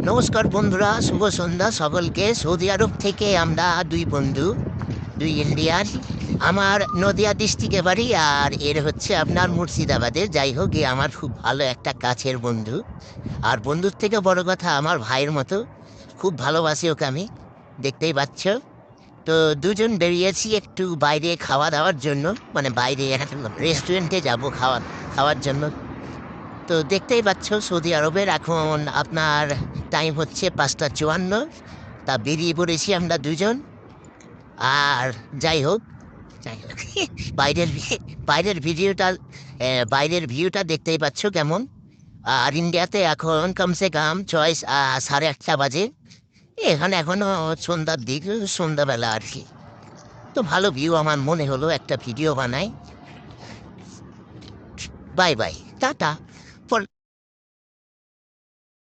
নমস্কার বন্ধুরা, শুভ সন্ধ্যা সকলকে। সৌদি আরব থেকে আমরা দুই বন্ধু, দুই ইন্ডিয়ান। আমার নদিয়া ডিস্ট্রিক্টে বাড়ি, আর এর হচ্ছে আপনার মুর্শিদাবাদে। যাই হোক, এ আমার খুব ভালো একটা কাছের বন্ধু। আর বন্ধুর থেকে বড় কথা, আমার ভাইয়ের মতো। খুব ভালোবাসি ওকে আমি, দেখতেই পাচ্ছ। তো দুজন বেরিয়েছি একটু বাইরে খাওয়া দাওয়ার জন্য, মানে বাইরে একটা রেস্টুরেন্টে যাব খাওয়া খাওয়ার জন্য। তো দেখতেই পাচ্ছ সৌদি আরবের এখন আপনার টাইম হচ্ছে ৫টা ৫৪। তা বেরিয়ে পড়েছি আমরা দুজন। আর যাই হোক, যাই হোক বাইরের বাইরের ভিডিওটা, বাইরের ভিউটা দেখতেই পাচ্ছ কেমন। আর ইন্ডিয়াতে এখন কমসে কম চয়েস ৮:৩০ বাজে। এখানে এখনো সন্ধ্যার দিক, সন্ধ্যাবেলা আর কি। তো ভালো ভিউ, আমার মনে হলো একটা ভিডিও বানাই। Bye bye, tata.